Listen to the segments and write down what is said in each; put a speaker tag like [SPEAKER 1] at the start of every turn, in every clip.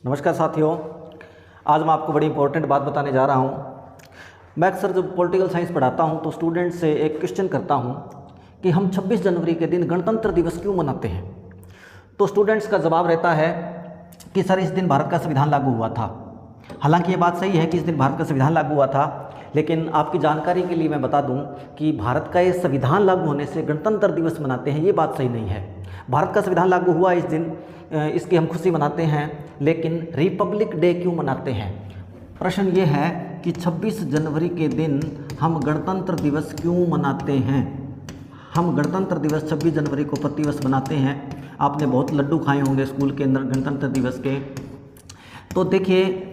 [SPEAKER 1] नमस्कार साथियों, आज मैं आपको बड़ी इंपॉर्टेंट बात बताने जा रहा हूँ। मैं अक्सर जब पॉलिटिकल साइंस पढ़ाता हूँ तो स्टूडेंट से एक क्वेश्चन करता हूँ कि हम 26 जनवरी के दिन गणतंत्र दिवस क्यों मनाते हैं। तो स्टूडेंट्स का जवाब रहता है कि सर इस दिन भारत का संविधान लागू हुआ था। हालांकि ये बात सही है कि इस दिन भारत का संविधान लागू हुआ था, लेकिन आपकी जानकारी के लिए मैं बता दूं कि भारत का ये संविधान लागू होने से गणतंत्र दिवस मनाते हैं, ये बात सही नहीं है। भारत का संविधान लागू हुआ इस दिन, इसकी हम खुशी मनाते हैं, लेकिन रिपब्लिक डे क्यों मनाते हैं। प्रश्न ये है कि 26 जनवरी के दिन हम गणतंत्र दिवस क्यों मनाते हैं। हम गणतंत्र दिवस 26 जनवरी को प्रतिवर्ष मनाते हैं। आपने बहुत लड्डू खाए होंगे स्कूल के अंदर गणतंत्र दिवस के। तो देखिए,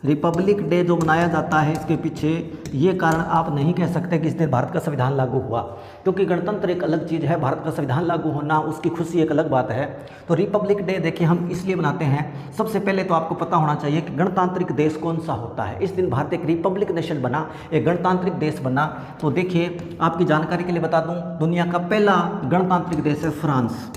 [SPEAKER 1] रिपब्लिक डे जो मनाया जाता है इसके पीछे ये कारण आप नहीं कह सकते कि इस दिन भारत का संविधान लागू हुआ, क्योंकि गणतंत्र एक अलग चीज़ है, भारत का संविधान लागू होना उसकी खुशी एक अलग बात है। तो रिपब्लिक डे देखिए हम इसलिए मनाते हैं, सबसे पहले तो आपको पता होना चाहिए कि गणतांत्रिक देश कौन सा होता है। इस दिन भारत एक रिपब्लिक नेशन बना, एक गणतांत्रिक देश बना। तो देखिए आपकी जानकारी के लिए बता दूँ, दुनिया का पहला गणतांत्रिक देश है फ्रांस।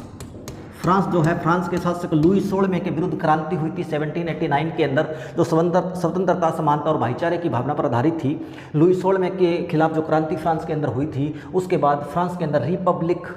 [SPEAKER 1] फ्रांस जो है, फ्रांस के शासक लुई 16वें के विरुद्ध क्रांति हुई थी 1789 के अंदर, जो स्वतंत्रता, समानता और भाईचारे की भावना पर आधारित थी। लुई 16वें के खिलाफ जो क्रांति फ्रांस के अंदर हुई थी, उसके बाद फ्रांस के अंदर रिपब्लिक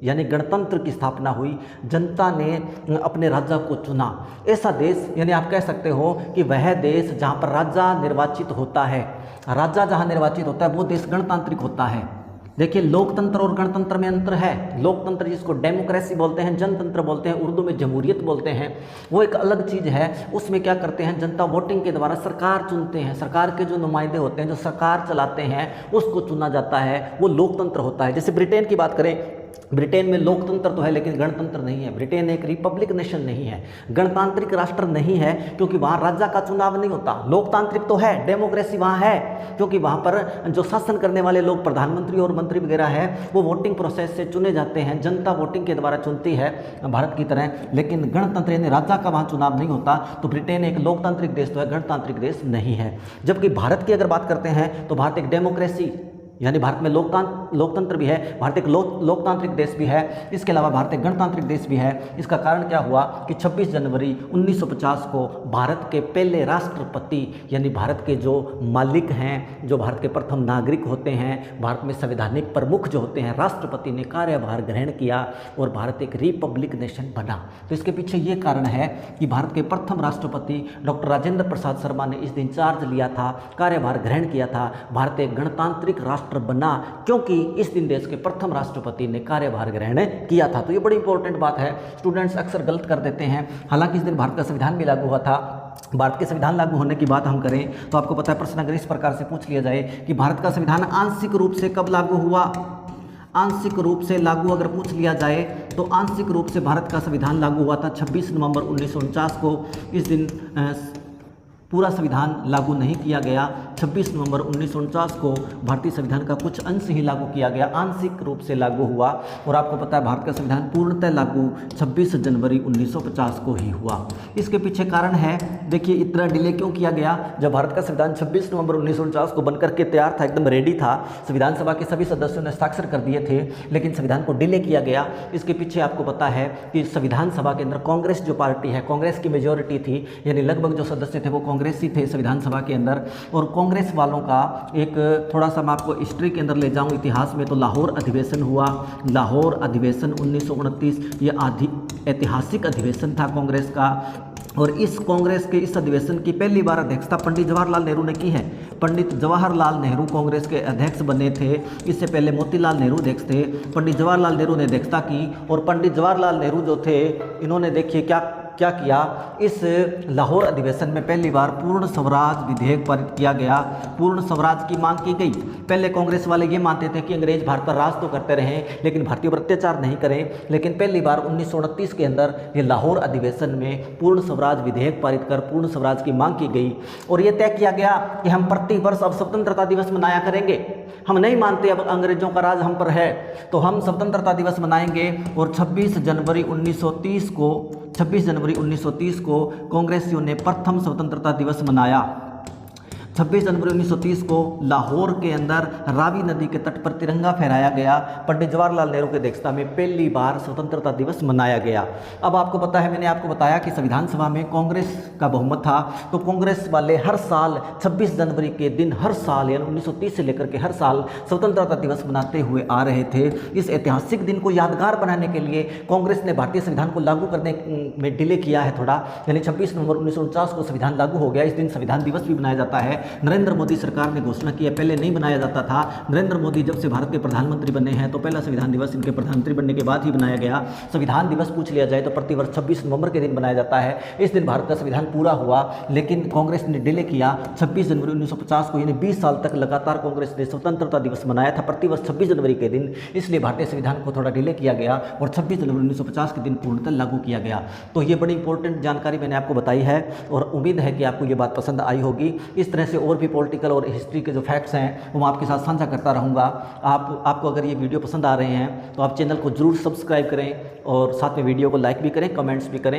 [SPEAKER 1] यानी गणतंत्र की स्थापना हुई। जनता ने अपने राजा को चुना। ऐसा देश, यानी आप कह सकते हो कि वह देश जहाँ पर राजा निर्वाचित होता है, राजा जहाँ निर्वाचित होता है वो देश गणतांत्रिक होता है। देखिए, लोकतंत्र और गणतंत्र में अंतर है। लोकतंत्र जिसको डेमोक्रेसी बोलते हैं, जनतंत्र बोलते हैं, उर्दू में जमहूरियत बोलते हैं, वो एक अलग चीज़ है। उसमें क्या करते हैं, जनता वोटिंग के द्वारा सरकार चुनते हैं। सरकार के जो नुमाइंदे होते हैं, जो सरकार चलाते हैं, उसको चुना जाता है, वो लोकतंत्र होता है। जैसे ब्रिटेन की बात करें, ब्रिटेन में लोकतंत्र तो है लेकिन गणतंत्र नहीं है। ब्रिटेन एक रिपब्लिक नेशन नहीं है, गणतांत्रिक राष्ट्र नहीं है, क्योंकि वहाँ राजा का चुनाव नहीं होता। लोकतांत्रिक तो है, डेमोक्रेसी वहाँ है, क्योंकि वहाँ पर जो शासन करने वाले लोग, प्रधानमंत्री और मंत्री वगैरह है, वो वोटिंग प्रोसेस से चुने जाते हैं। जनता वोटिंग के द्वारा चुनती है भारत की तरह, लेकिन गणतंत्र यानी राजा का वहाँ चुनाव नहीं होता। तो ब्रिटेन एक लोकतांत्रिक देश तो है, गणतांत्रिक देश नहीं है। जबकि भारत की अगर बात करते हैं तो भारत एक डेमोक्रेसी यानी भारत में लोकतंत्र भी है, भारत एक लोकतांत्रिक देश भी है, इसके अलावा भारत एक गणतांत्रिक देश भी है। इसका कारण क्या हुआ कि 26 जनवरी 1950 को भारत के पहले राष्ट्रपति यानी भारत के जो मालिक हैं, जो भारत के प्रथम नागरिक होते हैं, भारत में संवैधानिक प्रमुख जो होते हैं, राष्ट्रपति ने कार्यभार ग्रहण किया और भारत एक रिपब्लिक नेशन बना। तो इसके पीछे ये कारण है कि भारत के प्रथम राष्ट्रपति डॉक्टर राजेंद्र प्रसाद शर्मा ने इस दिन चार्ज लिया था, कार्यभार ग्रहण किया था। भारत एक गणतांत्रिक राष्ट्र बना क्योंकि इस दिन देश के प्रथम राष्ट्रपति ने कार्यभार ग्रहण किया था। तो ये बड़ी इंपॉर्टेंट बात है, स्टूडेंट्स अक्सर गलत कर देते हैं। हालांकि इस दिन भारत का संविधान भी लागू हुआ था। भारत के संविधान लागू होने की बात हम करें तो आपको पता है, प्रश्न अगर इस प्रकार से पूछ लिया जाए कि भारत का संविधान आंशिक रूप से कब लागू हुआ, आंशिक रूप से लागू अगर पूछ लिया जाए तो आंशिक रूप से भारत का संविधान लागू हुआ था 26 नवंबर 1949 को। इस दिन पूरा संविधान लागू नहीं किया गया। 26 नवंबर 1949 को भारतीय संविधान का कुछ अंश ही लागू किया गया, आंशिक रूप से लागू हुआ। और आपको पता है भारत का संविधान पूर्णतः लागू 26 जनवरी 1950 को ही हुआ। इसके पीछे कारण है, देखिए इतना डिले क्यों किया गया। जब भारत का संविधान 26 नवंबर 1949 को बनकर के तैयार था, एकदम रेडी था, संविधान सभा के सभी सदस्यों ने हस्ताक्षर कर दिए थे, लेकिन संविधान को डिले किया गया। इसके पीछे आपको पता है कि संविधान सभा के अंदर कांग्रेस जो पार्टी है, कांग्रेस की मेजोरिटी थी, यानी लगभग जो सदस्य थे वो कांग्रेसी थे संविधान सभा के अंदर। और कांग्रेस वालों का एक थोड़ा सा मैं आपको हिस्ट्री के अंदर ले जाऊं, इतिहास में, तो लाहौर अधिवेशन हुआ। लाहौर अधिवेशन 1929, ये ऐतिहासिक अधिवेशन था कांग्रेस का। और इस कांग्रेस के इस अधिवेशन की पहली बार अध्यक्षता पंडित जवाहरलाल नेहरू ने की है। पंडित जवाहरलाल नेहरू कांग्रेस के अध्यक्ष बने थे। इससे पहले मोतीलाल नेहरू अध्यक्ष थे, पंडित जवाहरलाल नेहरू ने अध्यक्षता की। और पंडित जवाहरलाल नेहरू जो थे, इन्होंने देखिए क्या किया, इस लाहौर अधिवेशन में पहली बार पूर्ण स्वराज विधेयक पारित किया गया। पूर्ण स्वराज की मांग की गई। पहले कांग्रेस वाले ये मानते थे कि अंग्रेज भारत पर राज तो करते रहें लेकिन भारतीयों पर अत्याचार नहीं करें, लेकिन पहली बार 1929 के अंदर ये लाहौर अधिवेशन में पूर्ण स्वराज विधेयक पारित कर पूर्ण स्वराज की मांग की गई। और ये तय किया गया कि हम प्रति वर्ष अब स्वतंत्रता दिवस मनाया करेंगे। हम नहीं मानते अब अंग्रेजों का राज हम पर है, तो हम स्वतंत्रता दिवस मनाएंगे। और 26 जनवरी 1930 को कांग्रेसियों ने प्रथम स्वतंत्रता दिवस मनाया। 26 जनवरी 1930 को लाहौर के अंदर रावी नदी के तट पर तिरंगा फहराया गया। पंडित जवाहरलाल नेहरू की अध्यक्षता में पहली बार स्वतंत्रता दिवस मनाया गया। अब आपको पता है, मैंने आपको बताया कि संविधान सभा में कांग्रेस का बहुमत था, तो कांग्रेस वाले हर साल 26 जनवरी के दिन, हर साल यानी 1930 से लेकर के हर साल स्वतंत्रता दिवस मनाते हुए आ रहे थे। इस ऐतिहासिक दिन को यादगार बनाने के लिए कांग्रेस ने भारतीय संविधान को लागू करने में डिले किया है थोड़ा, यानी 26 नवंबर 1949 को संविधान लागू हो गया। इस दिन संविधान दिवस भी मनाया जाता है। नरेंद्र मोदी सरकार ने घोषणा की है, पहले नहीं मनाया जाता था। नरेंद्र मोदी जब से भारत के प्रधानमंत्री बने हैं तो पहला संविधान दिवस इनके प्रधानमंत्री बनने के बाद ही बनाया गया। संविधान दिवस पूछ लिया जाए तो प्रतिवर्ष 26 नवंबर के दिन बनाया जाता है। इस दिन भारत का संविधान पूरा हुआ, लेकिन कांग्रेस ने डिले किया। 26 जनवरी 1950 को, यानी 20 साल तक लगातार कांग्रेस ने स्वतंत्रता दिवस मनाया था प्रतिवर्ष 26 जनवरी के दिन, इसलिए भारतीय संविधान को थोड़ा डिले किया गया और 26 जनवरी 1950 के दिन पूर्णतः लागू किया गया। तो ये बड़ी इंपॉर्टेंट जानकारी मैंने आपको बताई है और उम्मीद है कि आपको ये बात पसंद आई होगी। इस तरह से और भी पॉलिटिकल और हिस्ट्री के जो फैक्ट्स हैं वो मैं आपके साथ साझा करता रहूँगा। आपको अगर ये वीडियो पसंद आ रहे हैं तो आप चैनल को जरूर सब्सक्राइब करें और साथ में वीडियो को लाइक भी करें, कमेंट्स भी करें।